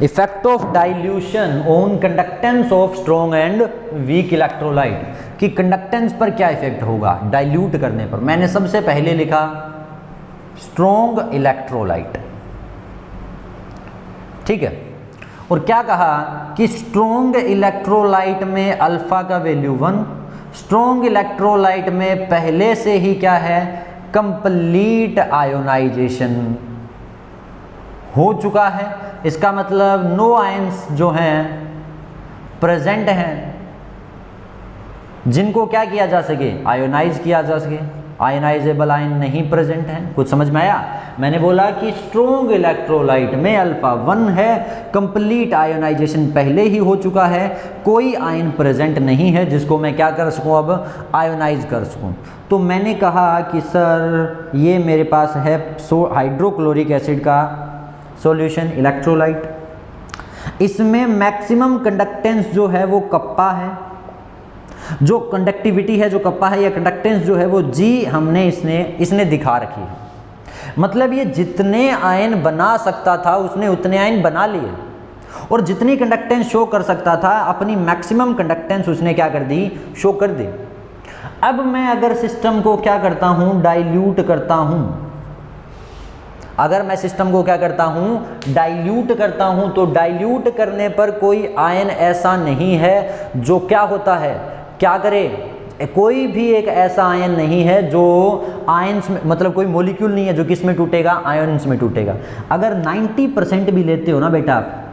Effect of dilution on conductance of strong and weak electrolyte, कि कंडक्टेंस पर क्या इफेक्ट होगा डाइल्यूट करने पर। मैंने सबसे पहले लिखा स्ट्रॉन्ग इलेक्ट्रोलाइट, ठीक है, और क्या कहा कि स्ट्रॉन्ग इलेक्ट्रोलाइट में अल्फा का वैल्यू 1, स्ट्रॉन्ग इलेक्ट्रोलाइट में पहले से ही क्या है, कंप्लीट आयोनाइजेशन हो चुका है। इसका मतलब नो आयंस जो हैं प्रेजेंट हैं जिनको क्या किया जा सके, आयोनाइज किया जा सके। आयोनाइजेबल आयन नहीं प्रेजेंट है। कुछ समझ में आया? मैंने बोला कि स्ट्रॉन्ग इलेक्ट्रोलाइट में अल्फा 1 है, कंप्लीट आयोनाइजेशन पहले ही हो चुका है, कोई आयन प्रेजेंट नहीं है जिसको मैं क्या कर सकूं, अब आयोनाइज कर सकूं। तो मैंने कहा कि सर ये मेरे पास है हाइड्रोक्लोरिक एसिड का सॉल्यूशन इलेक्ट्रोलाइट, इसमें मैक्सिमम कंडक्टेंस जो है वो कप्पा है, जो कंडक्टिविटी है जो कप्पा है या कंडक्टेंस जो है वो G हमने इसने दिखा रखी है। मतलब ये जितने आयन बना सकता था उसने उतने आयन बना लिए, और जितनी कंडक्टेंस शो कर सकता था अपनी मैक्सिमम कंडक्टेंस उसने क्या कर दी, शो कर दी। अब मैं अगर सिस्टम को क्या करता हूं, डाइल्यूट करता हूं, अगर मैं सिस्टम को क्या करता हूं, डाइल्यूट करता हूं, तो डाइल्यूट करने पर कोई आयन ऐसा नहीं है जो क्या होता है, क्या करे, कोई भी एक ऐसा आयन नहीं है जो आयन्स में, मतलब कोई मॉलिक्यूल नहीं है जो किस में टूटेगा, आयन्स में टूटेगा। अगर 90% भी लेते हो ना बेटा आप,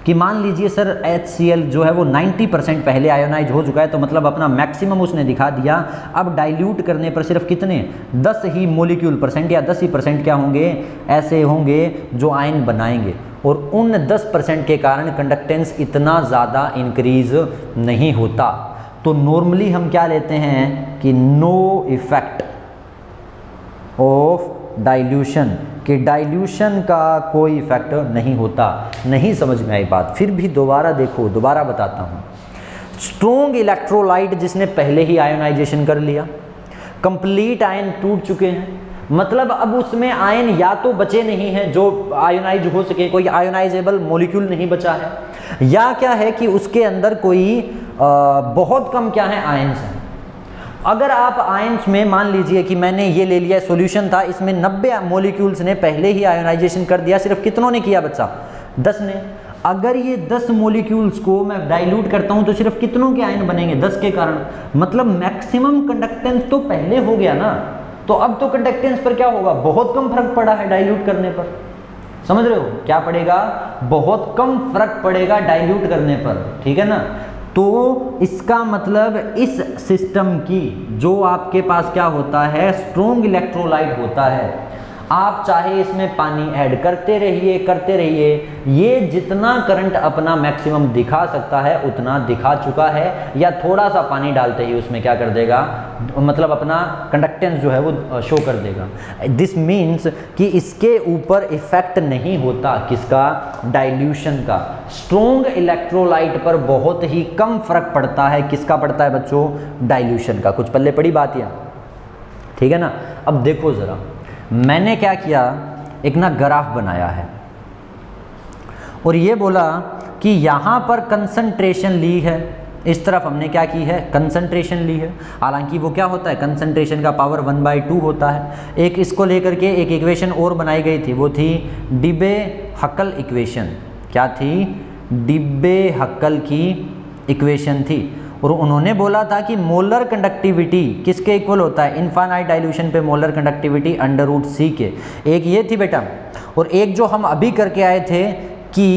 कि मान लीजिए सर HCl जो है वो 90% पहले आयोनाइज हो चुका है, तो मतलब अपना मैक्सिमम उसने दिखा दिया। अब डाइल्यूट करने पर सिर्फ कितने 10 ही मॉलिक्यूल परसेंट या 10 ही परसेंट क्या होंगे, ऐसे होंगे जो आयन बनाएंगे, और उन 10% के कारण कंडक्टेंस इतना ज़्यादा इंक्रीज नहीं होता। तो नॉर्मली हम क्या लेते हैं कि नो इफेक्ट ऑफ डाइल्यूशन, कि डाइल्यूशन का कोई इफेक्ट नहीं होता। नहीं समझ में आई बात? फिर भी दोबारा देखो, दोबारा बताता हूँ। स्ट्रॉन्ग इलेक्ट्रोलाइट जिसने पहले ही आयोनाइजेशन कर लिया, कंप्लीट आयन टूट चुके हैं, मतलब अब उसमें आयन या तो बचे नहीं हैं जो आयोनाइज हो सके, कोई आयोनाइजेबल मॉलिक्यूल नहीं बचा है, या क्या है कि उसके अंदर कोई बहुत कम क्या है आयन्स हैं। अगर आप आयन्स में मान लीजिए कि मैंने ये ले लिया सॉल्यूशन था, इसमें 90 मॉलिक्यूल्स ने पहले ही आयोनाइजेशन कर दिया, सिर्फ कितनों ने किया बच्चा, 10 ने। अगर ये 10 मॉलिक्यूल्स को मैं डाइल्यूट करता हूं तो सिर्फ कितनों के आयन बनेंगे, 10 के कारण, मतलब मैक्सिमम कंडक्टेंस तो पहले हो गया ना। तो अब तो कंडक्टेंस पर क्या होगा, बहुत कम फर्क पड़ा है डाइल्यूट करने पर। समझ रहे हो क्या पड़ेगा, बहुत कम फर्क पड़ेगा डाइल्यूट करने पर, ठीक है ना। तो इसका मतलब इस सिस्टम की जो आपके पास क्या होता है, स्ट्रॉन्ग इलेक्ट्रोलाइट होता है, आप चाहे इसमें पानी ऐड करते रहिए, ये जितना करंट अपना मैक्सिमम दिखा सकता है उतना दिखा चुका है, या थोड़ा सा पानी डालते ही उसमें क्या कर देगा, मतलब अपना कंडक्टेंस जो है वो शो कर देगा। दिस मीन्स कि इसके ऊपर इफेक्ट नहीं होता, किसका, डाइल्यूशन का। स्ट्रॉन्ग इलेक्ट्रोलाइट पर बहुत ही कम फर्क पड़ता है, किसका पड़ता है बच्चों, डाइल्यूशन का। कुछ पल्ले पड़ी बात या, ठीक है ना। अब देखो जरा, मैंने क्या किया, एक ना ग्राफ बनाया है, और ये बोला कि यहाँ पर कंसंट्रेशन ली है, इस तरफ हमने क्या की है, कंसंट्रेशन ली है। हालांकि वो क्या होता है, कंसंट्रेशन का पावर 1/2 होता है। एक इसको लेकर के एक इक्वेशन और बनाई गई थी, वो थी डिबे-हकल इक्वेशन। क्या थी, डिबे-हकल की इक्वेशन थी। और उन्होंने बोला था कि मोलर कंडक्टिविटी किसके इक्वल होता है, इनफाइनाइट डाइल्यूशन पे मोलर कंडक्टिविटी √c के। एक ये थी बेटा, और एक जो हम अभी करके आए थे कि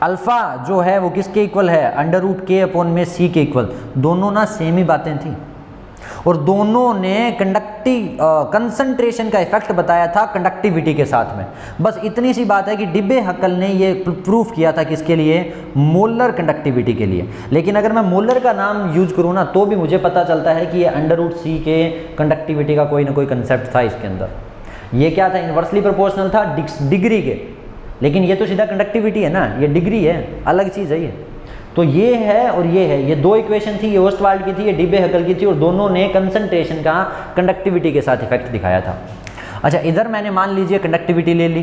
अल्फा जो है वो किसके इक्वल है, √k/c के इक्वल। दोनों ना सेम ही बातें थी, और दोनों ने कंसंट्रेशन का इफेक्ट बताया था कंडक्टिविटी के साथ में। बस इतनी सी बात है कि डिबे-हकल ने ये प्रूफ किया था किसके लिए, मोलर कंडक्टिविटी के लिए। लेकिन अगर मैं मोलर का नाम यूज करूँ ना, तो भी मुझे पता चलता है कि ये √c के कंडक्टिविटी का कोई ना कोई कंसेप्ट था इसके अंदर। ये क्या था, इन्वर्सली प्रोपोर्शनल था डिग्री के, लेकिन ये तो सीधा कंडक्टिविटी है ना, ये डिग्री है, अलग चीज़ है ये। तो ये है और ये है, ये दो इक्वेशन थी, ये ओस्टवाल्ड की थी, ये डिबे-हकल की थी, और दोनों ने कंसंट्रेशन का कंडक्टिविटी के साथ इफेक्ट दिखाया था। अच्छा, इधर मैंने मान लीजिए कंडक्टिविटी ले ली,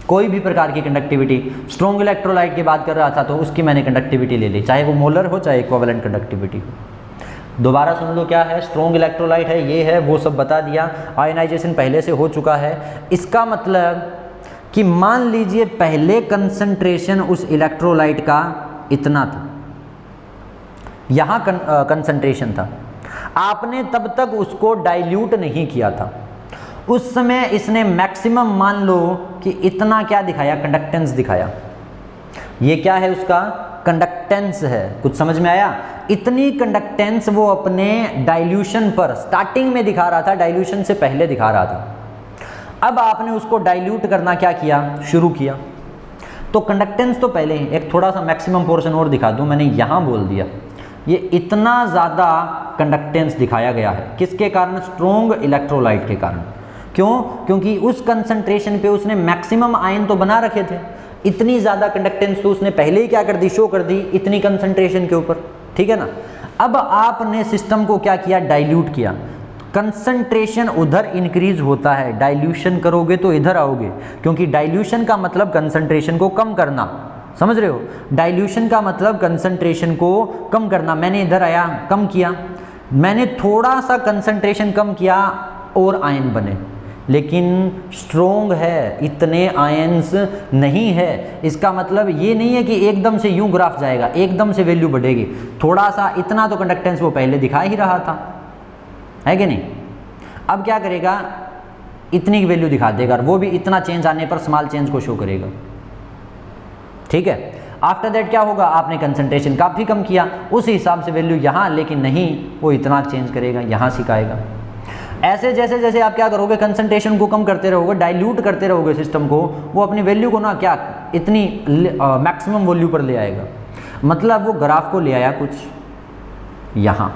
कोई भी प्रकार की कंडक्टिविटी, स्ट्रॉन्ग इलेक्ट्रोलाइट की बात कर रहा था तो उसकी मैंने कंडक्टिविटी ले ली, चाहे वो मोलर हो चाहे इक्विवेलेंट कंडक्टिविटी हो। दोबारा सुन लो, क्या है, स्ट्रॉन्ग इलेक्ट्रोलाइट है, ये है, वो सब बता दिया। आयनाइजेशन पहले से हो चुका है। इसका मतलब कि मान लीजिए पहले कंसंट्रेशन उस इलेक्ट्रोलाइट का इतना था, यहां कंसंट्रेशन था, आपने तब तक उसको डाइल्यूट नहीं किया था, उस समय इसने मैक्सिमम मान लो कि इतना क्या दिखाया, कंडक्टेंस दिखाया। ये क्या है, उसका कंडक्टेंस है। कुछ समझ में आया, इतनी कंडक्टेंस वो अपने डाइल्यूशन पर स्टार्टिंग में दिखा रहा था, डाइल्यूशन से पहले दिखा रहा था। अब आपने उसको डाइल्यूट करना क्या किया, शुरू किया, तो कंडक्टेंस तो पहले ही, एक थोड़ा सा मैक्सिमम पोर्शन और दिखा दूं, मैंने यहां बोल दिया, ये इतना ज़्यादा कंडक्टेंस दिखाया गया है, किसके कारण, स्ट्रॉन्ग इलेक्ट्रोलाइट के कारण। क्यों, क्योंकि उस कंसंट्रेशन पे उसने मैक्सिमम आयन तो बना रखे थे, इतनी ज़्यादा कंडक्टेंस तो उसने पहले ही क्या कर दी, शो कर दी, इतनी कंसंट्रेशन के ऊपर, ठीक है ना। अब आपने सिस्टम को क्या किया, डाइल्यूट किया, कंसंट्रेशन उधर इंक्रीज होता है, डाइल्यूशन करोगे तो इधर आओगे, क्योंकि डाइल्यूशन का मतलब कंसंट्रेशन को कम करना, समझ रहे हो, डाइल्यूशन का मतलब कंसंट्रेशन को कम करना। मैंने इधर आया, कम किया, मैंने थोड़ा सा कंसंट्रेशन कम किया और आयन बने, लेकिन स्ट्रोंग है, इतने आयंस नहीं है। इसका मतलब ये नहीं है कि एकदम से यूं ग्राफ जाएगा, एकदम से वैल्यू बढ़ेगी, थोड़ा सा, इतना तो कंडक्टेंस वो पहले दिखा ही रहा था, है कि नहीं। अब क्या करेगा, इतनी की वैल्यू दिखा देगा, वो भी इतना चेंज आने पर स्मॉल चेंज को शो करेगा, ठीक है। आफ्टर दैट क्या होगा, आपने कंसंट्रेशन काफ़ी कम किया, उस हिसाब से वैल्यू यहाँ, लेकिन नहीं, वो इतना चेंज करेगा, यहाँ सिखाएगा। ऐसे जैसे जैसे आप क्या करोगे, कंसंट्रेशन को कम करते रहोगे, डाइल्यूट करते रहोगे सिस्टम को, वो अपनी वैल्यू को ना क्या, इतनी मैक्सिमम वैल्यू पर ले आएगा। मतलब वो ग्राफ को ले आया कुछ यहाँ,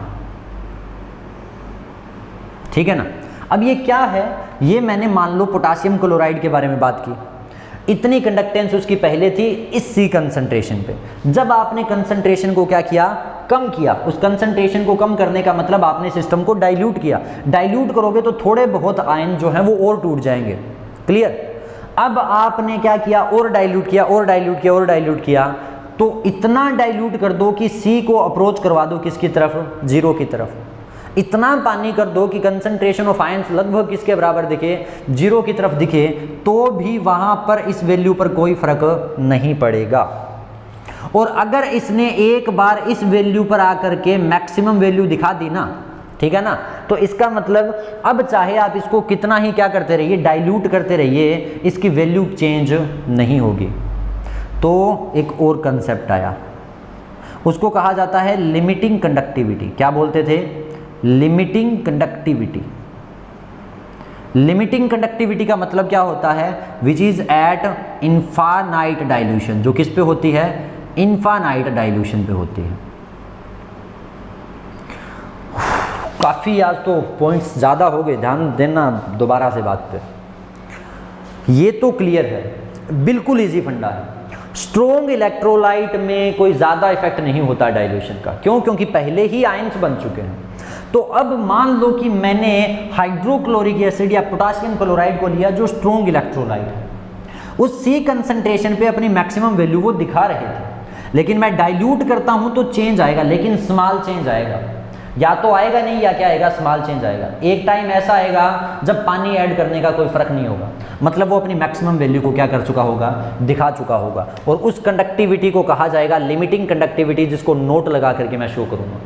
ठीक है ना। अब ये क्या है, ये मैंने मान लो पोटासियम क्लोराइड के बारे में बात की, इतनी कंडक्टेंस उसकी पहले थी इस C कंसंट्रेशन पे। जब आपने कंसंट्रेशन को क्या किया, कम किया, उस कंसंट्रेशन को कम करने का मतलब आपने सिस्टम को डाइल्यूट किया। डाइल्यूट करोगे तो थोड़े बहुत आयन जो हैं वो और टूट जाएंगे, क्लियर। अब आपने क्या किया, और डाइल्यूट किया, और डाइल्यूट किया, और डाइल्यूट किया, तो इतना डाइल्यूट कर दो कि C को अप्रोच करवा दो किसकी तरफ, 0 की तरफ। इतना पानी कर दो कि कंसंट्रेशन ऑफ आयंस लगभग किसके बराबर दिखे, 0 की तरफ दिखे, तो भी वहां पर इस वैल्यू पर कोई फर्क नहीं पड़ेगा। और अगर इसने एक बार इस वैल्यू पर आकर के मैक्सिमम वैल्यू दिखा दी ना, ठीक है ना, तो इसका मतलब अब चाहे आप इसको कितना ही क्या करते रहिए, डाइल्यूट करते रहिए, इसकी वैल्यू चेंज नहीं होगी। तो एक और कंसेप्ट आया, उसको कहा जाता है लिमिटिंग कंडक्टिविटी। क्या बोलते थे, लिमिटिंग कंडक्टिविटी। लिमिटिंग कंडक्टिविटी का मतलब क्या होता है, which is eight infinite dilution, जो किस पे होती है, इनफाइनाइट डाइल्यूशन पे होती है। काफी आज तो पॉइंट्स ज्यादा हो गए, ध्यान देना दोबारा से बात पे। ये तो क्लियर है, बिल्कुल इजी फंडा है। स्ट्रॉन्ग इलेक्ट्रोलाइट में कोई ज्यादा इफेक्ट नहीं होता डाइल्यूशन का, क्यों, क्योंकि पहले ही आयंस बन चुके हैं। तो अब मान लो कि मैंने हाइड्रोक्लोरिक एसिड या पोटासियम क्लोराइड को लिया जो स्ट्रॉन्ग इलेक्ट्रोलाइट है, उस C कंसंट्रेशन पे अपनी मैक्सिमम वैल्यू वो दिखा रहे थे, लेकिन मैं डाइल्यूट करता हूं तो चेंज आएगा, लेकिन स्मॉल चेंज आएगा, या तो आएगा नहीं या क्या आएगा, स्मॉल चेंज आएगा। एक टाइम ऐसा आएगा जब पानी ऐड करने का कोई फर्क नहीं होगा, मतलब वो अपनी मैक्सिमम वैल्यू को क्या कर चुका होगा, दिखा चुका होगा, और उस कंडक्टिविटी को कहा जाएगा लिमिटिंग कंडक्टिविटी, जिसको नोट लगा करके मैं शो करूंगा।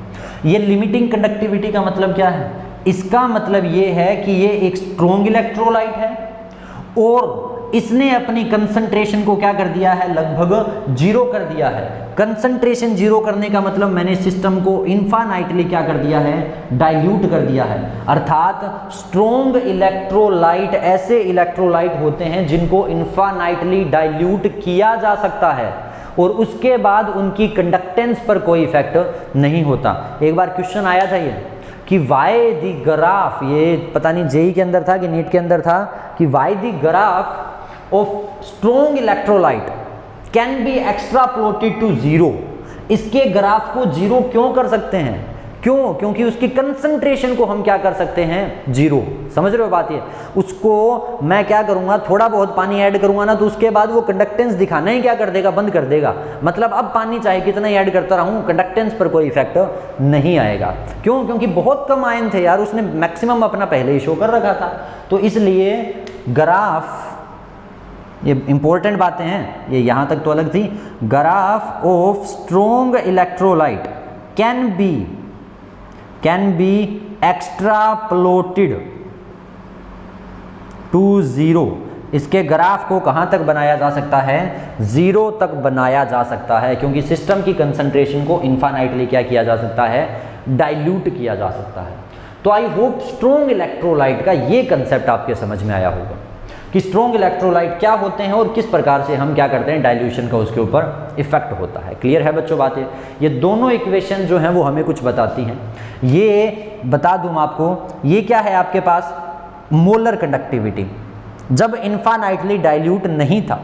ये लिमिटिंग कंडक्टिविटी का मतलब क्या है, इसका मतलब ये है कि ये एक स्ट्रॉन्ग इलेक्ट्रोलाइट है और इसने अपनी कंसंट्रेशन को क्या कर दिया है, लगभग जीरो कर दिया है। कंसंट्रेशन जीरो करने का मतलब मैंने सिस्टम को इनफाइनाइटली क्या कर दिया है, डाइल्यूट कर दिया है। अर्थात स्ट्रॉन्ग इलेक्ट्रोलाइट ऐसे इलेक्ट्रोलाइट होते हैं जिनको इनफाइनाइटली डाइल्यूट किया जा सकता है और उसके बाद उनकी कंडक्टेंस पर कोई इफेक्ट नहीं होता। एक बार क्वेश्चन आया था ये कि वाई द ग्राफ, ये पता नहीं जेई के अंदर था कि नीट के अंदर था, कि why the graph of strong electrolyte can be extrapolated to zero. इसके ग्राफ को जीरो क्यों कर सकते हैं, क्यों, क्योंकि उसकी कंसंट्रेशन को हम क्या कर सकते हैं, जीरो। समझ रहे हो बात ये, उसको मैं क्या करूंगा, थोड़ा बहुत पानी ऐड करूंगा ना, तो उसके बाद वो कंडक्टेंस दिखाना ही क्या कर देगा, बंद कर देगा। मतलब अब पानी चाहे कितना ही ऐड करता रहूं, कंडक्टेंस पर कोई इफेक्ट नहीं आएगा। क्यों, क्योंकि बहुत कम आयन थे यार, उसने मैक्सिमम अपना पहले ही शो कर रखा था। तो इसलिए ग्राफ, ये इंपॉर्टेंट बातें हैं, ये यहां तक तो अलग थी। Graph of strong electrolyte can be extrapolated to zero. इसके ग्राफ को कहां तक बनाया जा सकता है, जीरो तक बनाया जा सकता है, क्योंकि सिस्टम की कंसंट्रेशन को इनफाइनाइटली क्या किया जा सकता है, डाइल्यूट किया जा सकता है। तो आई होप स्ट्रॉन्ग इलेक्ट्रोलाइट का ये कंसेप्ट आपके समझ में आया होगा कि स्ट्रॉन्ग इलेक्ट्रोलाइट क्या होते हैं और किस प्रकार से हम क्या करते हैं, डाइल्यूशन का उसके ऊपर इफेक्ट होता है। क्लियर है बच्चों बातें? ये दोनों इक्वेशन जो हैं वो हमें कुछ बताती हैं। ये बता दूं आपको, ये क्या है आपके पास, मोलर कंडक्टिविटी जब इनफाइनाइटली डाइल्यूट नहीं था।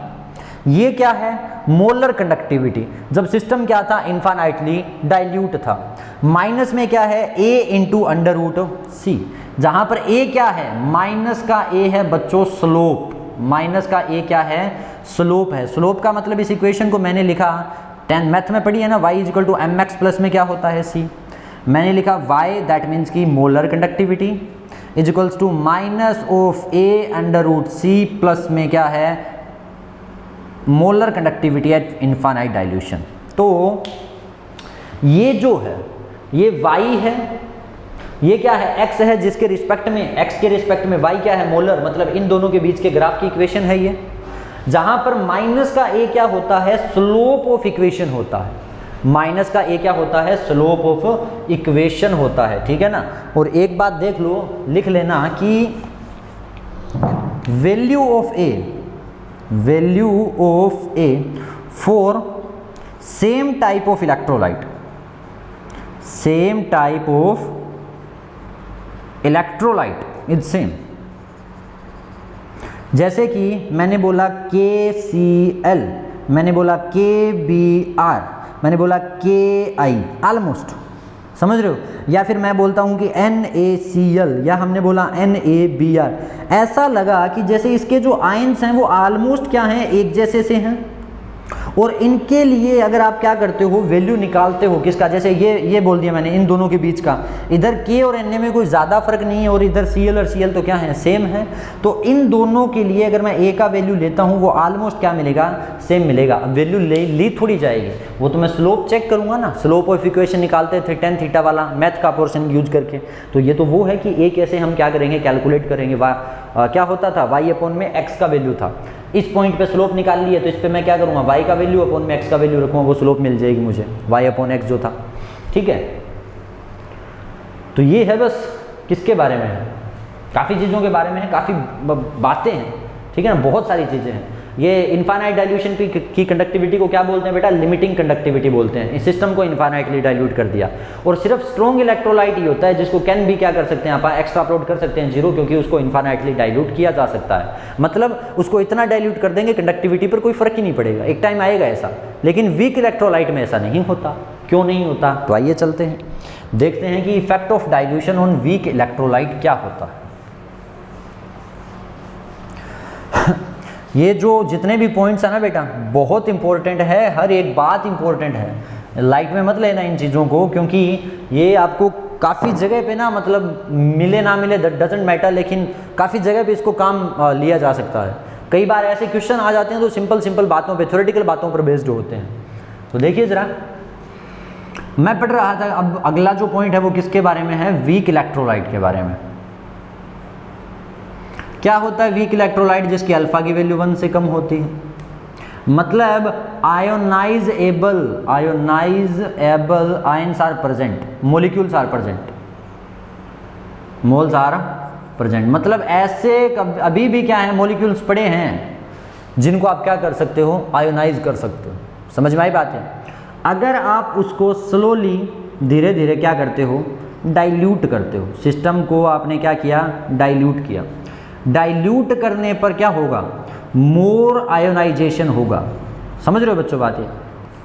ये क्या है, मोलर कंडक्टिविटी जब सिस्टम क्या था, इनफाइनाइटली डाइल्यूट था। माइनस में क्या है, a इंटू अंडर रूट सी, जहां पर a क्या है, माइनस का a है बच्चों स्लोप, माइनस का a क्या है, स्लोप है। स्लोप का मतलब इस इक्वेशन को मैंने लिखा 10 मैथ में पढ़ी है ना, y equal to m x plus में क्या होता है c, मैंने लिखा y दैट मीन्स की molar conductivity is equals to minus of a under root c plus में क्या है, molar conductivity at infinite dilution. तो ये जो है ये y है, ये क्या है, x है, जिसके रिस्पेक्ट में, x के रिस्पेक्ट में y क्या है, मोलर, मतलब इन दोनों के बीच के ग्राफ की इक्वेशन है ये। जहां पर माइनस का a क्या होता है, स्लोप ऑफ इक्वेशन होता है, माइनस का a क्या होता है, स्लोप ऑफ इक्वेशन होता है, ठीक है ना। और एक बात देख लो, लिख लेना कि value of a for same type of electrolyte, same type of electrolyte is same. जैसे कि मैंने बोला KCl, मैंने बोला KBr, मैंने बोला KI, ऑलमोस्ट समझ रहे हो। या फिर मैं बोलता हूं कि NaCl, या हमने बोला NaBr, ऐसा लगा कि जैसे इसके जो आयंस हैं वो ऑलमोस्ट क्या हैं, एक जैसे से हैं। और इनके लिए अगर आप क्या करते हो, वैल्यू निकालते हो किसका, जैसे ये बोल दिया मैंने, इन दोनों के बीच का, इधर K और Na में कोई ज़्यादा फर्क नहीं है और इधर Cl और Cl तो क्या है, सेम है। तो इन दोनों के लिए अगर मैं A का वैल्यू लेता हूँ वो ऑलमोस्ट क्या मिलेगा, सेम मिलेगा। अब वैल्यू ली थोड़ी जाएगी, वो तो मैं स्लोप चेक करूँगा ना, स्लोप ऑफ इक्वेशन निकालते थे tan थीटा वाला मैथ का पोर्शन यूज करके। तो ये तो वो है कि A कैसे हम क्या करेंगे, कैलकुलेट करेंगे। क्या होता था, y अपॉन में x का वैल्यू था, इस पॉइंट पे स्लोप निकाल लिए, तो इस पे मैं क्या करूँगा, y का वैल्यू अपॉन में x का वैल्यू रखूँगा, वो स्लोप मिल जाएगी मुझे, y अपॉन x जो था, ठीक है। तो ये है बस किसके बारे में है, काफ़ी चीज़ों के बारे में है, काफ़ी बातें हैं, ठीक है ना, बहुत सारी चीज़ें हैं। ये इनफाइनाइट डाइल्यूशन की कंडक्टिविटी को क्या बोलते हैं बेटा, लिमिटिंग कंडक्टिविटी बोलते हैं। इस सिस्टम को इनफाइनाइटली डाइल्यूट कर दिया। और सिर्फ स्ट्रॉन्ग इलेक्ट्रोलाइट ही होता है जिसको कैन भी क्या कर सकते हैं, आप एक्स्ट्रापोलेट कर सकते हैं जीरो, क्योंकि उसको इनफाइनाइटली डाइल्यूट किया जा सकता है। मतलब उसको इतना डाइल्यूट कर देंगे कंडक्टिविटी पर कोई फर्क ही नहीं पड़ेगा। एक टाइम आएगा ऐसा, लेकिन वीक इलेक्ट्रोलाइट में ऐसा नहीं होता। क्यों नहीं होता, तो आइए चलते हैं, देखते हैं कि effect of dilution on weak electrolyte क्या होता है। ये जो जितने भी पॉइंट्स है ना बेटा बहुत इंपॉर्टेंट है, हर एक बात इंपॉर्टेंट है। लाइट में मत लेना इन चीज़ों को, क्योंकि ये आपको काफ़ी जगह पे ना मतलब मिले ना मिले डजंट मैटर, लेकिन काफ़ी जगह पे इसको काम लिया जा सकता है। कई बार ऐसे क्वेश्चन आ जाते हैं तो सिंपल बातों पे, थ्योरेटिकल बातों पर बेस्ड होते हैं। तो देखिए ज़रा, मैं पढ़ रहा था, अब अगला जो पॉइंट है वो किसके बारे में है, वीक इलेक्ट्रोलाइट के बारे में। क्या होता है वीक इलेक्ट्रोलाइट, जिसकी अल्फा की वैल्यू 1 से कम होती है, मतलब ionisable ions are present, molecules are present, moles are present, मतलब ऐसे अभी भी क्या है मॉलिक्यूल्स पड़े हैं जिनको आप क्या कर सकते हो, आयोनाइज कर सकते हो। समझ में आई बात है। अगर आप उसको स्लोली धीरे धीरे क्या करते हो, डाइल्यूट करते हो, सिस्टम को आपने क्या किया, डाइल्यूट किया। डाइल्यूट करने पर क्या होगा, मोर आयोनाइजेशन होगा। समझ रहे हो बच्चों बात है,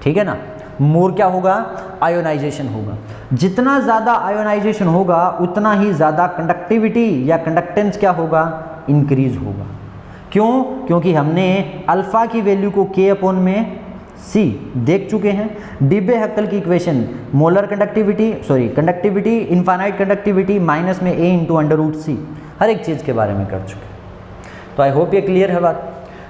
ठीक है ना। मोर क्या होगा, आयोनाइजेशन होगा। जितना ज़्यादा आयोनाइजेशन होगा उतना ही ज़्यादा कंडक्टिविटी या कंडक्टेंस क्या होगा, इंक्रीज होगा। क्यों, क्योंकि हमने अल्फा की वैल्यू को के अपॉन में सी देख चुके हैं। डिब्बे हक्कल की equation, molar conductivity infinite conductivity minus में ए इंटू अंडर रूट सी, हर एक चीज़ के बारे में कर चुके हैं। तो आई होप ये क्लियर है बात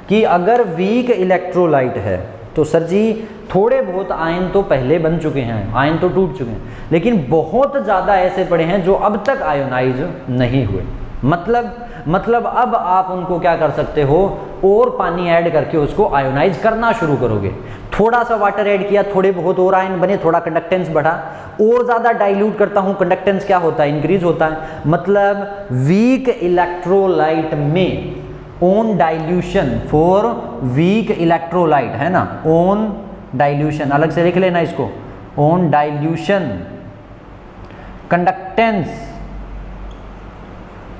कि अगर वीक इलेक्ट्रोलाइट है तो सर जी थोड़े बहुत आयन तो पहले बन चुके हैं, आयन तो टूट चुके हैं, लेकिन बहुत ज़्यादा ऐसे पड़े हैं जो अब तक आयोनाइज नहीं हुए। मतलब अब आप उनको क्या कर सकते हो, और पानी ऐड करके उसको आयोनाइज करना शुरू करोगे। थोड़ा सा वाटर ऐड किया, थोड़े बहुत और आयन बने, थोड़ा कंडक्टेंस बढ़ा, और ज़्यादा डाइल्यूट करता हूँ, कंडक्टेंस क्या होता है, इंक्रीज होता है। मतलब वीक इलेक्ट्रोलाइट में on dilution for weak electrolyte है ना, ऑन डाइल्यूशन, अलग से लिख लेना इसको, ऑन डाइल्यूशन कंडक्टेंस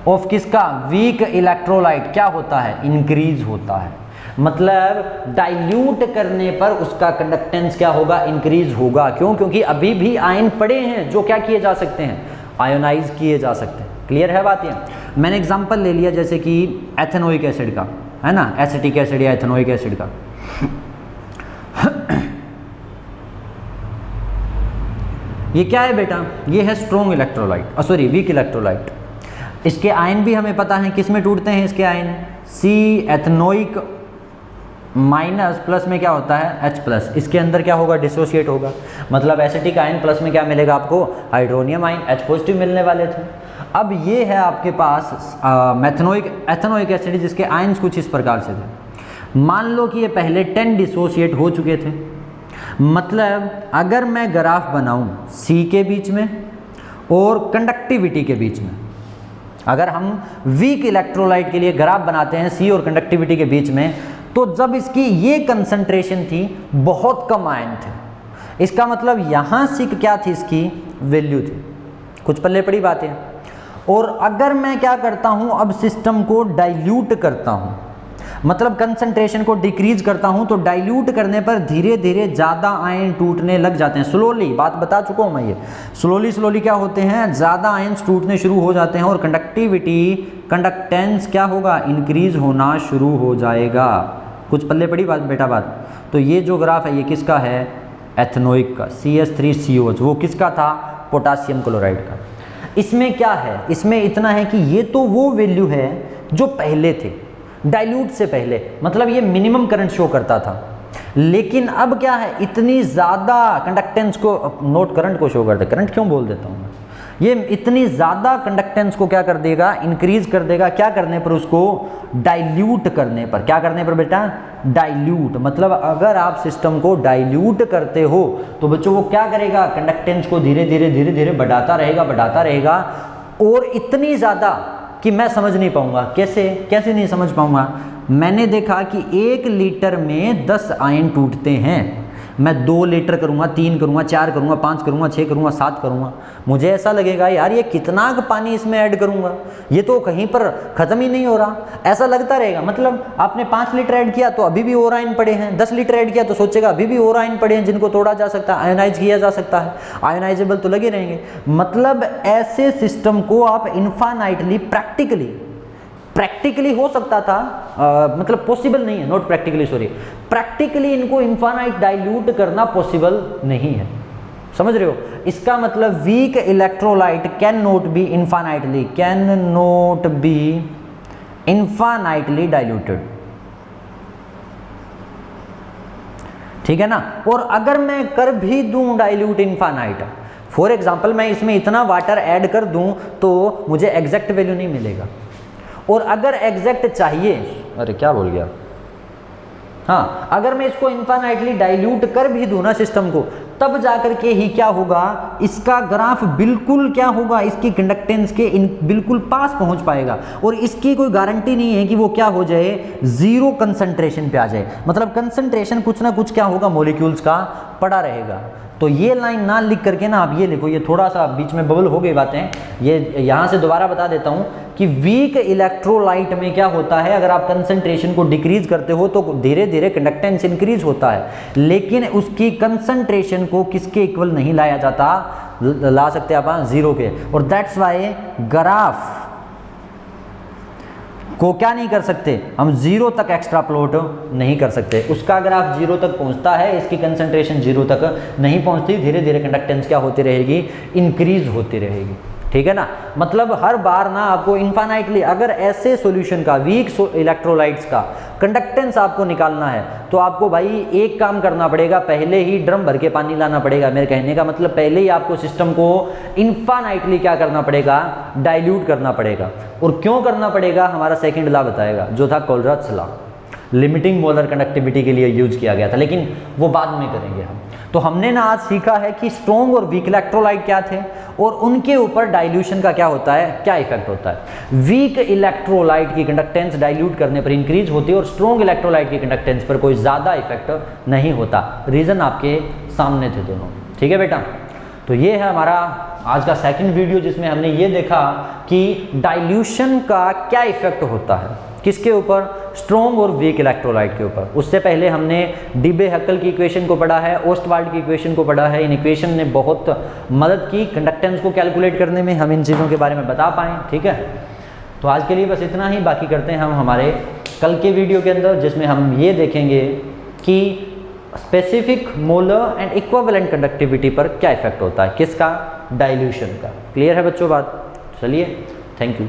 ऑफ किसका, वीक इलेक्ट्रोलाइट क्या होता है, इंक्रीज होता है। मतलब डाइल्यूट करने पर उसका कंडक्टेंस क्या होगा, इंक्रीज होगा। क्यों, क्योंकि अभी भी आयन पड़े हैं जो क्या किए जा सकते हैं, आयोनाइज किए जा सकते हैं। क्लियर है बात ये। मैंने एग्जांपल ले लिया जैसे कि एथेनोइक एसिड का, है ना, एसिटिक एसिड या एथेनोइक एसिड का। ये क्या है बेटा, ये है strong electrolyte, sorry weak electrolyte. इसके आयन भी हमें पता है किस में टूटते हैं, इसके ion C ethanoic minus plus में क्या होता है H प्लस, इसके अंदर क्या होगा, डिसोशिएट होगा। मतलब एसिटिक आयन प्लस में क्या मिलेगा आपको, हाइड्रोनियम आयन H पॉजिटिव मिलने वाले थे। अब ये है आपके पास एथेनोइक एसिड जिसके आयन्स कुछ इस प्रकार से थे। मान लो कि ये पहले 10 डिसोशिएट हो चुके थे। मतलब अगर मैं ग्राफ बनाऊं C के बीच में और कंडक्टिविटी के बीच में, अगर हम वीक इलेक्ट्रोलाइट के लिए ग्राफ बनाते हैं C और कंडक्टिविटी के बीच में, तो जब इसकी ये कंसंट्रेशन थी बहुत कम आयन थे, इसका मतलब यहाँ से क्या थी, इसकी वैल्यू थी, कुछ पल्ले पड़ी बातें। और अगर मैं क्या करता हूँ, अब सिस्टम को डाइल्यूट करता हूँ, मतलब कंसंट्रेशन को डिक्रीज करता हूँ, तो डाइल्यूट करने पर धीरे धीरे ज़्यादा आयन टूटने लग जाते हैं। स्लोली, बात बता चुका हूँ मैं ये, स्लोली क्या होते हैं, ज़्यादा आयन्स टूटने शुरू हो जाते हैं और कंडक्टेंस क्या होगा, इंक्रीज होना शुरू हो जाएगा। कुछ पल्ले पड़ी बात बेटा बात। तो ये जो ग्राफ है ये किसका है, एथेनोइक का, CH3COH, वो किसका था, पोटासियम क्लोराइड का। इसमें क्या है, इसमें इतना है कि ये तो वो वैल्यू है जो पहले थे, डाइल्यूट से पहले, मतलब ये मिनिमम करंट शो करता था। लेकिन अब क्या है, इतनी ज़्यादा कंडक्टेंस को, नोट करंट को शो करता है, करंट क्यों बोल देता हूँ मैं, ये इतनी ज़्यादा कंडक्टेंस को क्या कर देगा, इंक्रीज कर देगा। क्या करने पर, उसको डाइल्यूट करने पर। क्या करने पर बेटा, डाइल्यूट। मतलब अगर आप सिस्टम को डाइल्यूट करते हो तो बच्चों वो क्या करेगा, कंडक्टेंस को धीरे धीरे बढ़ाता रहेगा और इतनी ज़्यादा कि मैं समझ नहीं पाऊंगा। कैसे नहीं समझ पाऊंगा, मैंने देखा कि 1 लीटर में 10 आयन टूटते हैं। मैं 2 लीटर करूँगा, 3 करूँगा, 4 करूँगा, 5 करूँगा, 6 करूँगा, 7 करूँगा, मुझे ऐसा लगेगा यार ये कितना पानी इसमें ऐड करूँगा, ये तो कहीं पर ख़त्म ही नहीं हो रहा, ऐसा लगता रहेगा। मतलब आपने 5 लीटर ऐड किया तो अभी भी और आयन पड़े हैं, 10 लीटर ऐड किया तो सोचेगा अभी भी और आयन पड़े हैं जिनको तोड़ा जा सकता है, आयोनाइज किया जा सकता है, आयोनाइजेबल तो लगे रहेंगे। मतलब ऐसे सिस्टम को आप इन्फानाइटली प्रैक्टिकली प्रैक्टिकली हो सकता था, मतलब पॉसिबल नहीं है, नॉट प्रैक्टिकली, सॉरी, प्रैक्टिकली इनको इनफाइनाइट डाइल्यूट करना पॉसिबल नहीं है, समझ रहे हो? इसका मतलब weak electrolyte can not be infinitely diluted, ठीक है ना? और अगर मैं कर भी दूं डाइल्यूट इनफाइनाइट, फॉर एग्जांपल मैं इसमें इतना वाटर ऐड कर दूं तो मुझे एग्जैक्ट वैल्यू नहीं मिलेगा, और अगर एग्जैक्ट चाहिए, अरे क्या बोल गया, हाँ, अगर मैं इसको इनफाइनाइटली डाइल्यूट कर भी दूं ना सिस्टम को, तब जाकर के ही क्या होगा, इसका ग्राफ बिल्कुल क्या होगा, इसकी कंडक्टेंस के बिल्कुल पास पहुंच पाएगा, और इसकी कोई गारंटी नहीं है कि वो क्या हो जाए, जीरो कंसंट्रेशन पे आ जाए, मतलब कंसंट्रेशन कुछ ना कुछ क्या होगा, मॉलिक्यूल्स का पड़ा रहेगा। तो ये लाइन ना लिख करके ना आप ये लिखो, ये थोड़ा सा बीच में बबल हो गई बातें, ये यहाँ से दोबारा बता देता हूँ कि वीक इलेक्ट्रोलाइट में क्या होता है, अगर आप कंसंट्रेशन को डिक्रीज करते हो तो धीरे धीरे कंडक्टेंस इंक्रीज होता है, लेकिन उसकी कंसंट्रेशन को किसके इक्वल नहीं लाया जाता, ला सकते आप जीरो के, और दैट्स वाई ग्राफ को क्या नहीं कर सकते हम, जीरो तक एक्स्ट्रा प्लॉट नहीं कर सकते, उसका ग्राफ जीरो तक पहुंचता है, इसकी कंसंट्रेशन जीरो तक नहीं पहुंचती, धीरे धीरे कंडक्टेंस क्या होती रहेगी, इंक्रीज होती रहेगी, ठीक है ना? मतलब हर बार ना आपको इनफाइनाइटली, अगर ऐसे सॉल्यूशन का, वीक इलेक्ट्रोलाइट्स का कंडक्टेंस आपको निकालना है तो आपको भाई एक काम करना पड़ेगा, पहले ही ड्रम भर के पानी लाना पड़ेगा। मेरे कहने का मतलब पहले ही आपको सिस्टम को इनफाइनाइटली क्या करना पड़ेगा, डाइल्यूट करना पड़ेगा। और क्यों करना पड़ेगा, हमारा सेकंड लॉ बताएगा, जो था कोलराट्स लॉ, लिमिटिंग मोलर कंडक्टिविटी के लिए यूज किया गया था, लेकिन वो बाद में करेंगे हम। तो हमने ना आज सीखा है कि स्ट्रॉन्ग और वीक इलेक्ट्रोलाइट क्या थे और उनके ऊपर डाइल्यूशन का क्या होता है, क्या इफेक्ट होता है। वीक इलेक्ट्रोलाइट की कंडक्टेंस डाइल्यूट करने पर इंक्रीज होती है और स्ट्रॉन्ग इलेक्ट्रोलाइट की कंडक्टेंस पर कोई ज्यादा इफेक्ट नहीं होता। रीजन आपके सामने थे दोनों, ठीक है बेटा। तो ये है हमारा आज का सेकंड वीडियो, जिसमें हमने ये देखा कि डाइल्यूशन का क्या इफेक्ट होता है, किसके ऊपर, स्ट्रॉन्ग और वीक इलेक्ट्रोलाइट के ऊपर। उससे पहले हमने डीबे-हक्कल की इक्वेशन को पढ़ा है, ओस्टवाल्ड की इक्वेशन को पढ़ा है। इन इक्वेशन ने बहुत मदद की कंडक्टेंस को कैलकुलेट करने में, हम इन चीज़ों के बारे में बता पाएँ, ठीक है। तो आज के लिए बस इतना ही, बाकी करते हैं हम हमारे कल के वीडियो के अंदर, जिसमें हम ये देखेंगे कि specific molar and equivalent conductivity पर क्या इफेक्ट होता है, किसका, डाइल्यूशन का। क्लियर है बच्चों बात? चलिए, थैंक यू।